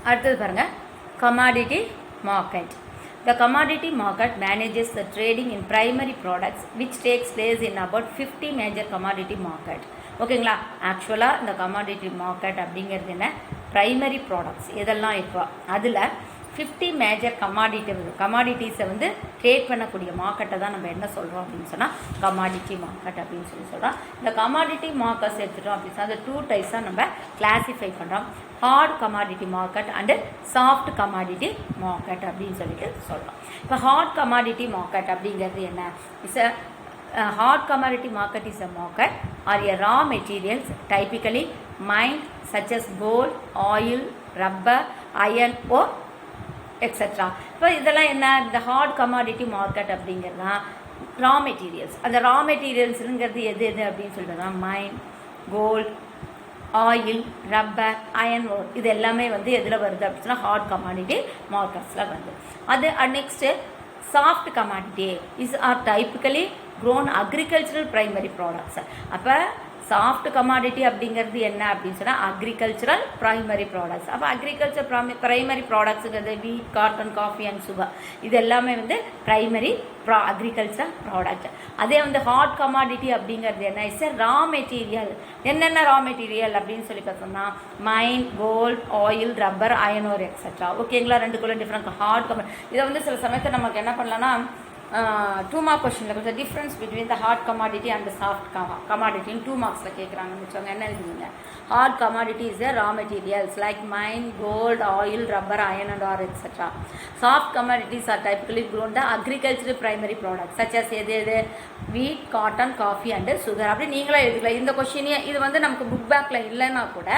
அடுத்தது பாருங்கள், commodity market. The commodity market manages the trading in primary products which takes place in about 50 major commodity market. ஓகேங்களா? ஆக்சுவலாக இந்த commodity market அப்படிங்கிறது என்ன, ப்ரைமரி ப்ராடக்ட்ஸ் இதெல்லாம் இருக்கோ அதில் 50 மேஜர் கமாடிட்டிஸை வந்து ட்ரேட் பண்ணக்கூடிய மார்க்கெட்டை தான் நம்ம என்ன சொல்கிறோம் அப்படின்னு சொன்னால் கமாடிட்டி மார்க்கெட் அப்படின்னு சொல்கிறோம். இந்த கமாடிட்டி மார்க்கெட்ஸ் எடுத்துட்டோம் அப்படின்னு சொன்னால் அது 2 டைப்ஸாக நம்ம கிளாஸிஃபை பண்ணுறோம். Hard commodity market and soft commodity market அப்படின்னு சொல்லிட்டு சொல்கிறோம். இப்போ ஹார்ட் கமாடிட்டி மார்க்கெட் அப்படிங்கிறது என்ன, it's hard commodity market is a market or a raw materials typically mined such as gold, oil, rubber, iron ore etc. இப்போ இதெல்லாம் என்ன, இந்த ஹார்ட் கமாடிட்டி மார்க்கெட் அப்படிங்கிறது தான் ரா மெட்டீரியல்ஸ். அந்த ரா மெட்டீரியல்ஸுங்கிறது எது அப்படின்னு சொல்லிட்டு mine, gold, oil, rubber, iron ore இது எல்லாமே வந்து எதில் வருது அப்படின்னு சொன்னால் ஹார்ட் கமாடிட்டி மார்க்கெட்ஸில் வருது. அது next soft commodity is are typically grown agricultural primary products. அப்போ சாஃப்ட் கமாடிட்டி அப்படிங்கிறது என்ன அப்படின்னு சொன்னால் அக்ரிகல்ச்சரல் ப்ரைமரி ப்ராடக்ட்ஸ். அப்போ அக்ரிகல்ச்சர் ப்ரைமரி ப்ராடக்ட்ஸுங்கிறது wheat, cotton, coffee and sugar இது எல்லாமே வந்து ப்ரைமரி அக்ரிகல்ச்சர் ப்ராடக்ட். அதே வந்து ஹாட் கமாடிட்டி அப்படிங்கிறது என்ன, இட்ஸ் ரா மெட்டீரியல். என்னென்ன ரா மெட்டீரியல் அப்படின்னு சொல்லி பார்த்தோம்னா mine, gold, oil, rubber, iron ore etcetera. ஓகேங்களா? ரெண்டுக்குள்ள டிஃப்ரெண்ட். ஹார்ட் இதை வந்து சில சமயத்தில் நமக்கு என்ன பண்ணலாம்னா 2 மார்க் கொஸ்டினில் கொஞ்சம் difference between the hard commodity and soft கமாடிட்டின்னு 2 மார்க்ஸில் கேட்குறாங்கன்னு வச்சுக்கோங்க. என்ன எழுதுவீங்க, hard commodity is the raw materials like mine, gold, oil, rubber, iron and or etcetera. Soft commodities are typically grown the agricultural primary product such as எது wheat, cotton, coffee and sugar. அப்படி நீங்களே எழுதிக்கலாம். இந்த கொஸ்டினே இது வந்து நமக்கு book பேக்கில் இல்லைன்னா கூட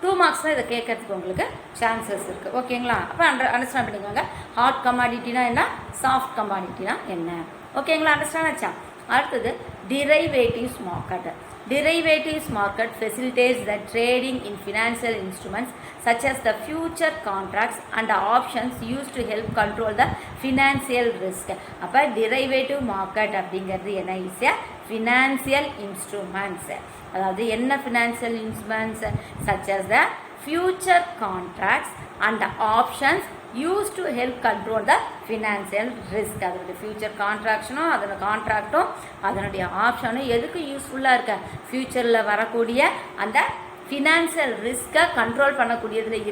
2 மார்க்ஸில் இதை கேட்கறதுக்கு உங்களுக்கு சான்சஸ் இருக்குது. ஓகேங்களா? அப்போ அண்டர்ஸ்டாண்ட் பண்ணிக்கோங்க. ஹார்ட் கமாடிட்டினா என்ன, சாஃப்ட் கமாடிட்டினா என்ன. ஓகேங்களா? அண்டர்ஸ்டாண்ட் ஆச்சா? அடுத்தது derivatives market. Derivatives market facilitates the trading in financial instruments such as the future contracts and the options used to help control the financial risk. அப்போ derivative market அப்படிங்கிறது என்ன, is financial instruments. அதாவது என்ன financial instruments such as the future contracts and the options used to help control the financial risk. அதனுடைய future கான்ட்ராக்ஷனும் அதோட கான்ட்ராக்டும் அதனுடைய ஆப்ஷனும் எதுக்கு யூஸ்ஃபுல்லாக இருக்க, ஃப்யூச்சரில் வரக்கூடிய அந்த ஃபினான்சியல் ரிஸ்க்கை கண்ட்ரோல் பண்ணக்கூடியதில்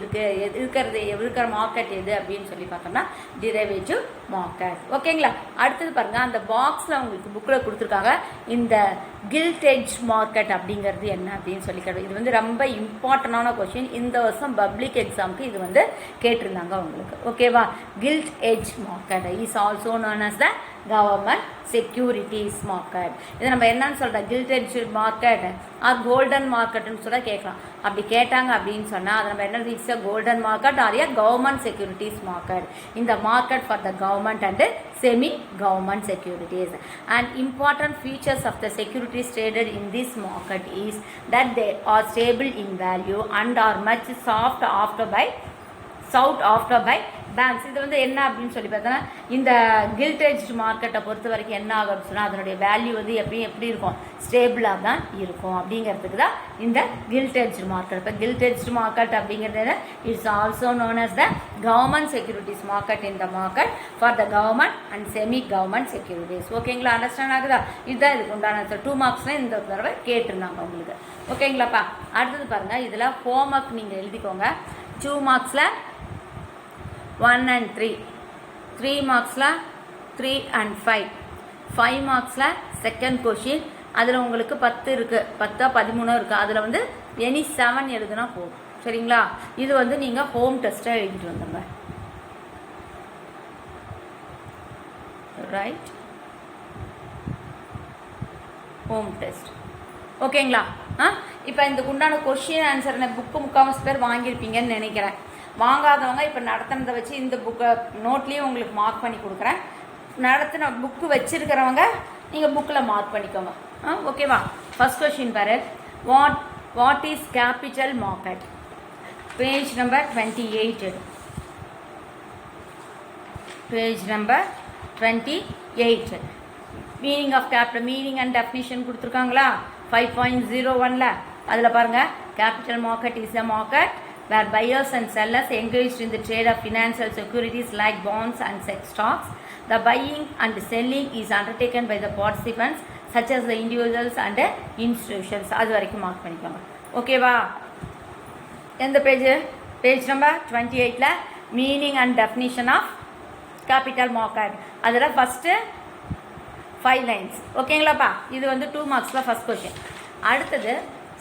இருக்கிற மார்க்கெட் எது அப்படின்னு சொல்லி பார்த்தோம்னா டிரைவேட்டிவ் மார்க்கெட். ஓகேங்களா? அடுத்தது பாருங்கள், அந்த பாக்ஸில் உங்களுக்கு புக்கில் கொடுத்துருக்காங்க இந்த கில்ட் எட்ஜ் மார்க்கெட் அப்படிங்கிறது என்ன அப்படின்னு சொல்லி கேட்டோம். இது வந்து ரொம்ப இம்பார்ட்டண்டான கொஸ்டின். இந்த வருஷம் பப்ளிக் எக்ஸாமுக்கு இது வந்து கேட்டிருந்தாங்க உங்களுக்கு. ஓகேவா? Gilt edge market is also known as the government securities market. இதை நம்ம என்னன்னு சொல்கிறோம், gilt edge market or golden மார்க்கெட்னு சொல்ல கேட்கலாம். அப்படி கேட்டாங்க அப்படின்னு சொன்னால் அது நம்ம என்ன, it's a golden market or a government securities market. இந்த market for the government and semi government securities. And important features of the securities traded in this market is that they are stable in value and are much sought after by banks. இது வந்து என்ன அப்படின்னு சொல்லி பார்த்தோன்னா இந்த gilt edge மார்க்கெட்டை பொறுத்த வரைக்கும் என்ன ஆகும் அப்படின்னு சொன்னால் அதனுடைய வேல்யூ வந்து எப்படி இருக்கும், ஸ்டேபிளாக தான் இருக்கும். அப்படிங்கிறதுக்கு தான் இந்த கில்ட் எட்ஜ் மார்க்கெட். இப்போ கில்ட் எட்ஜ் மார்க்கெட் அப்படிங்கிறது it's also known as the government securities market. இந்த market for the government and semi government securities. ஓகேங்களா? அண்டர்ஸ்டாண்ட் ஆகுதா? இதுதான் இதுக்கு உண்டான 2 மார்க்ஸில் இந்த தடவை கேட்டிருந்தாங்க உங்களுக்கு. ஓகேங்களாப்பா? அடுத்தது பாருங்கள், இதில் ஹோம்ஒர்க் நீங்கள் எழுதிக்கோங்க. 2 மார்க்ஸில் 1 and 3, 3 மார்க்ஸில் 3 and 5, 5 மார்க்ஸில் செகண்ட் கொஷின். அதில் உங்களுக்கு 10 இருக்குது, 10 13 இருக்குது. அதில் வந்து எனி 7 எழுதுனா போதும். சரிங்களா? இது வந்து நீங்கள் ஹோம் டெஸ்ட்டாக எழுதிட்டு வந்துடுங்க. Right, home test. ஓகேங்களா? இப்போ இந்த உண்டான கொஷின் ஆன்சர் புக்கு 3/4 பேர் வாங்கியிருப்பீங்கன்னு நினைக்கிறேன். வாங்காதவங்க இப்போ நடத்தினதை வச்சு இந்த புக்கை நோட்லேயும் உங்களுக்கு மார்க் பண்ணி கொடுக்குறேன். நடத்தின புக்கு வச்சுருக்கிறவங்க நீங்கள் புக்கில் மார்க் பண்ணிக்கோங்க. ஓகேவா? ஃபர்ஸ்ட் கொஷின் பாரு, what is capital market? Page number 28. Page number 28. Meaning of capital, meaning and definition கொடுத்துருக்காங்களா 5.01ல். அதில் பாருங்கள், capital market is a market where buyers and sellers engaged in the trade of financial securities like bonds and stocks. The buying and selling is undertaken by the participants such as the individuals and the institutions. அது வரைக்கும் mark பண்ணிக்கோங்க. ஓகேவா? எந்த page? Page number 28ல meaning and definition of capital market. அதில் first 5 lines. ஓகேங்களாப்பா? இது வந்து 2 marksல ஃபஸ்ட் கொஷின். அடுத்தது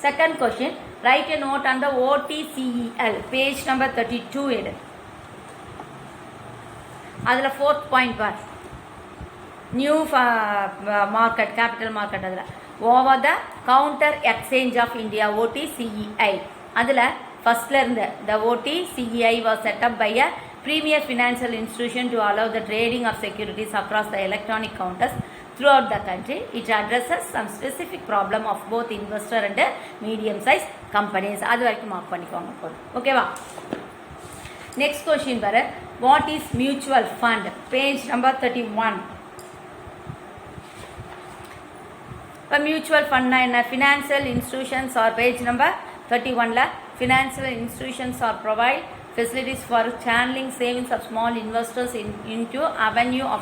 second question, right a note on the OTCEL. Page number 32 எடு. அதில் 4th பாயிண்ட் பார், நியூ மார்க்கெட், கேபிட்டல் மார்க்கெட். அதில் over the counter exchange of India, OTCEI. அதில் ஃபஸ்ட்டில் இருந்து the OTCEI was set up by a premier financial institution to allow the trading of securities across the electronic counters throughout the country. It addresses some specific problem of both investor and medium sized companies. அது வரைக்கும் mark பண்ணிக்கோங்க போதும். ஓகேவா? Next question பாரு, what is mutual fund? Page number 31. இப்போ mutual ஃபண்ட்னா என்ன? Financial institutions are page number 31ல financial institutions are provide facilities for channeling savings of small investors into avenue of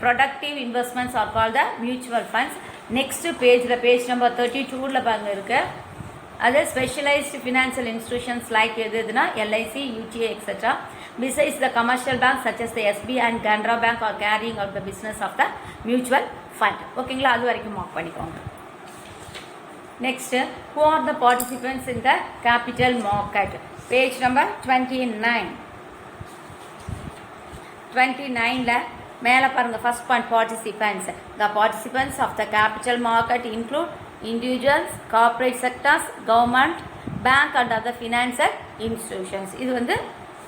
productive investments are called the mutual funds. Next page la page number 32 la பாருங்க இருக்கு. அது specialized financial institutions like எதுனா LIC, UTA etc. Besides the commercial banks such as the SBI and Canara Bank are carrying out the business of the mutual fund. ஓகேங்களா? அது வரைக்கும் mark பண்ணிக்கோங்க. Next, who are the participants in the capital market? Page number 29. 29ல மேலே பாருங்க, first point, participants. The participants of the capital market include individuals, corporate sectors, government, bank and other financial institutions. இது வந்து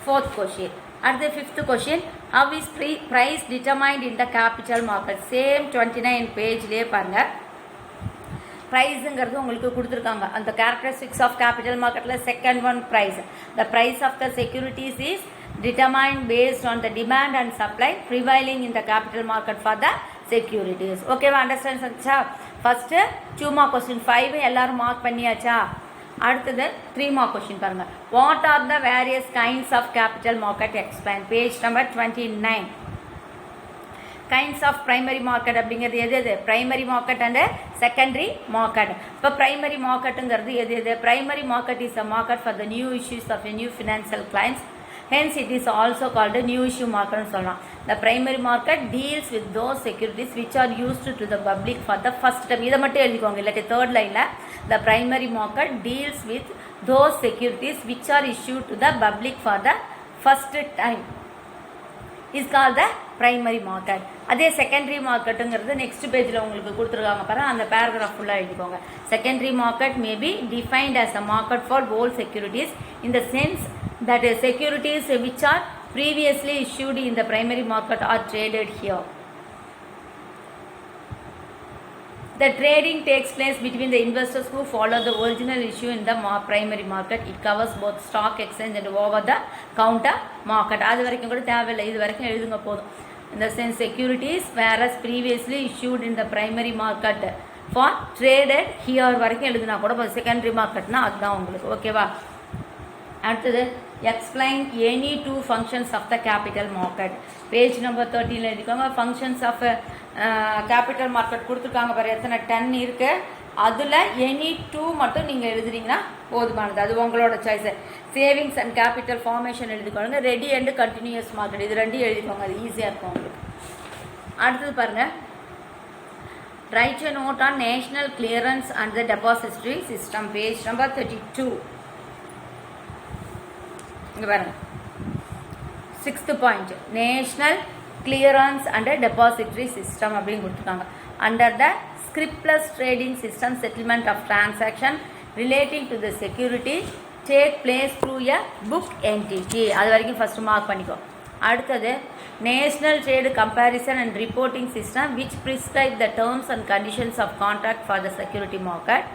4th question. அடுத்து 5th question, how is price determined in the capital market? Same 29 பேஜ்லேயே பாருங்க, ப்ரைஸுங்கிறது உங்களுக்கு கொடுத்துருக்காங்க. அந்த characteristics of கேபிட்டல் மார்க்கெட்டில் second one price. The price of the securities is determined based on the demand and supply prevailing in the capital market for the securities. ஓகேவா? Understand ஆச்சா? First 2 mark question 5 எல்லாரும் mark பண்ணியாச்சா? அடுத்தது 3 mark question பாருங்கள். What are the various kinds of capital market explain? Page number 29. Kinds of primary market அப்படிங்கிறது எது எது? Primary market and secondary market. இப்போ பிரைமரி மார்க்கெட்டுங்கிறது எது எது? Primary market is a market for the new issues of a new financial clients. Hence it is also called new issue மார்க்கெட்னு சொல்லலாம். The primary market deals with those securities which are used to the public for the first time. இதை மட்டும் எழுதிக்கோங்க, இல்லாட்டி 3rd லைனில் the primary market deals with those securities which are issue to the public for the first time is call the primary market. அதே secondary மார்க்கெட்டுங்கிறது next பேஜில் உங்களுக்கு கொடுத்துருக்காங்க பாருங்கள், அந்த பேராகிராஃப் ஃபுல்லாக எழுதிக்கோங்க. Secondary market may be defined as a market for whole securities in the sense that securities which are previously issued in the primary market are traded here. The trading takes place between the investors who follow the original issue in the primary market. It covers both stock exchange and over the counter market. அது வரைக்கும் கூட தேவையில்லை, இது வரைக்கும் எழுதுங்க போதும். In the sense securities whereas previously issued in the primary market for traded here வரைக்கும் எழுதுனா கூட செகண்டரி மார்க்கெட்னா அதுதான் உங்களுக்கு. ஓகேவா? அடுத்தது explain any 2 functions of the capital market. Page number 13 எழுதிக்கோங்க. ஃபங்க்ஷன்ஸ் ஆஃப் கேபிட்டல் மார்க்கெட் கொடுத்துருக்காங்க பாரு, எத்தனை 10 இருக்குது. அதில் எனி 2 மட்டும் நீங்கள் எழுதுறீங்கன்னா போதுமானது, அது உங்களோட choice. Savings and capital formation எழுதிக்கோங்க. ரெடி அண்ட் கண்டினியூஸ் மார்க்கெட், இது ரெண்டும் எழுதிக்கோங்க, அது ஈஸியாக இருக்கும் உங்களுக்கு. அடுத்தது பாருங்கள், right a note on national clearance and the depository system. Page number 32. இங்கே பாருங்கள், 6th point, national clearance and depository system அப்படின்னு கொடுத்துருக்காங்க. Under the scriptless trading system settlement of transaction relating to the security take place through a book entity. அது வரைக்கும் first mark பண்ணிக்கோ. அடுத்தது national trade comparison and reporting system which prescribe the terms and conditions of contract for the security market.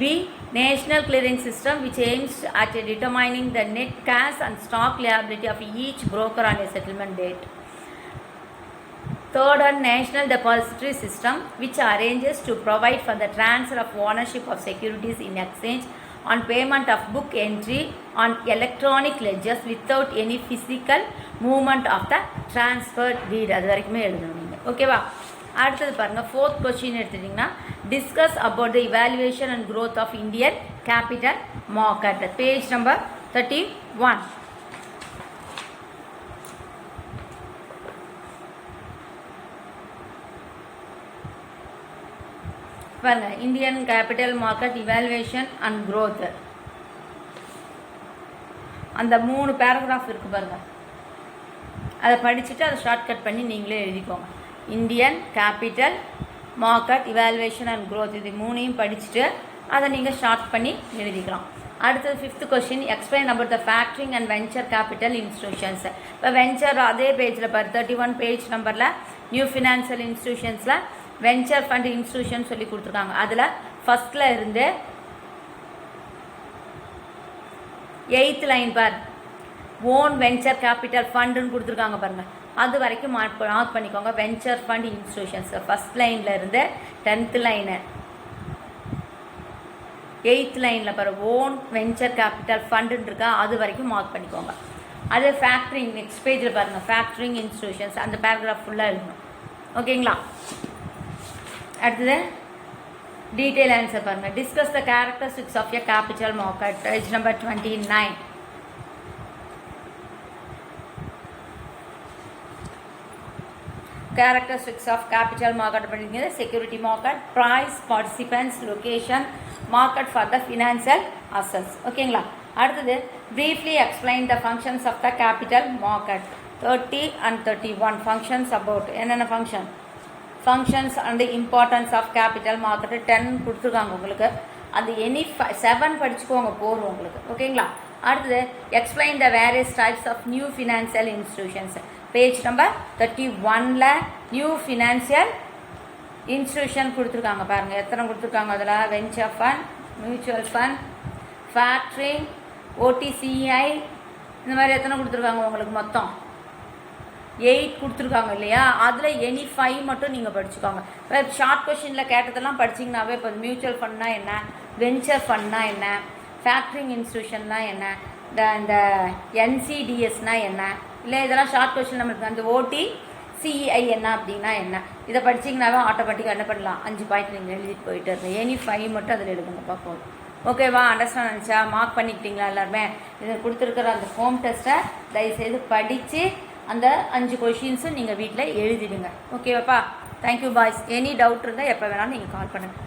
B. National clearing system which aims at determining the net cash and stock liability of each broker on a settlement date. Third one, National Depository System which arranges to provide for the transfer of ownership of securities in exchange on payment of book entry on electronic ledgers without any physical movement of the transferred deed. அது வரைக்குமே எழுதணும் நீங்கள். ஓகேவா? அடுத்தது பாருங்கள், fourth question எடுத்துட்டிங்கன்னா discuss about the evaluation and growth of Indian capital market. Page number 31. பாருங்க, Indian capital market evaluation and growth, அந்த 3 பேராகிராஃப் இருக்குது பாருங்கள். அதை படிச்சுட்டு அதை ஷார்ட்கட் பண்ணி நீங்களே எழுதிக்கோங்க. Indian capital market evaluation and growth, இது 3ஐயும் படிச்சுட்டு அதை நீங்கள் ஷார்ட் பண்ணி எழுதிக்கலாம். அடுத்தது 5th question, explain about the factoring and venture capital institutions. இப்போ வெஞ்சர் அதே பேஜில் பாரு 31 பேஜ் நம்பரில் நியூ ஃபினான்ஷியல் இன்ஸ்டிடியூஷன்ஸில் வெஞ்சர் ஃபண்ட் இன்ஸ்டிடியூஷன் சொல்லி கொடுத்துருக்காங்க. அதில் ஃபஸ்ட்டில் இருந்து 8th லைன் பார் ஓன் வெஞ்சர் கேபிட்டல் ஃபண்டுன்னு கொடுத்துருக்காங்க பாருங்கள். அது வரைக்கும் மார்க் பண்ணிக்கோங்க. வெஞ்சர் ஃபண்ட் இன்ஸ்டிடியூஷன்ஸ் ஃபஸ்ட் லைனில் இருந்து 10th லைனு 8th லைனில் பாரு ஓன் வெஞ்சர் கேபிட்டல் ஃபண்டுன்னு இருக்கா, அது வரைக்கும் மார்க் பண்ணிக்கோங்க. அது ஃபேக்ட்ரிங் நெக்ஸ்ட் பேஜில் பாருங்கள், ஃபேக்ட்ரிங் இன்ஸ்டிடியூஷன்ஸ் அந்த பேராகிராஃப் ஃபுல்லாக எழுதணும். ஓகேங்களா? அடுத்தது டீட்டெயில் ஆன்சர் பாருங்கள். Discuss the characteristics of a capital market, page number 29. Characteristics of capital market அப்படிங்கிறது security market, price, participants, location, market for the financial assets. ஓகேங்களா? அடுத்தது briefly explain the functions of the capital market. 30 and 31 functions about என்னென்ன functions and the importance of capital market 10 கொடுத்துருக்காங்க உங்களுக்கு. அது any 7 படிச்சுக்கோங்க போதும் உங்களுக்கு. ஓகேங்களா? அடுத்தது explain the various types of new financial institutions. Page number 31ல நியூ ஃபினான்ஷியல் இன்ஸ்டிடியூஷன் கொடுத்துருக்காங்க பாருங்கள். எத்தனை கொடுத்துருக்காங்க அதில்? Venture fund, mutual fund, factoring, OTCEI, இந்த மாதிரி எத்தனை கொடுத்துருக்காங்க உங்களுக்கு? மொத்தம் 8 கொடுத்துருக்காங்க இல்லையா? அதில் எனி 5 மட்டும் நீங்கள் படிச்சுக்கோங்க. இப்போ ஷார்ட் கொஷினில் கேட்டதெல்லாம் படிச்சிங்கனாவே இப்போ மியூச்சுவல் ஃபண்ட்னா என்ன, வெஞ்சர் ஃபண்ட்னா என்ன, ஃபேக்ட்ரிங் இன்ஸ்டிடியூஷன்னா என்ன, இந்த என்சிடிஎஸ்னா என்ன, இல்லை இதெல்லாம் ஷார்ட் கொஸ்டின் நம்மளுக்கு அந்த ஓடிசிஐ என்ன அப்படின்னா என்ன, இதை படிச்சிங்கனாவே ஆட்டோமேட்டிக்காக என்ன பண்ணலாம், 5 பாயிண்ட் நீங்கள் எழுதிட்டு போயிட்டு இருந்தேன். எனி 5 மட்டும் அதில் எழுதுங்க பார்ப்போம். ஓகேவா? அண்டர்ஸ்டாண்ட் நினச்சா மார்க் பண்ணிக்கிட்டீங்களா எல்லாருமே? இதை கொடுத்துருக்குற அந்த ஹோம் டெஸ்ட்டை தயவுசெய்து படித்து அந்த 5 கொஷின்ஸும் நீங்கள் வீட்டில் எழுதிடுங்க. ஓகேவாப்பா? Thank you boys. எனி டவுட் இருந்தால் எப்போ வேணாலும் நீங்கள் கால் பண்ணுங்கள்.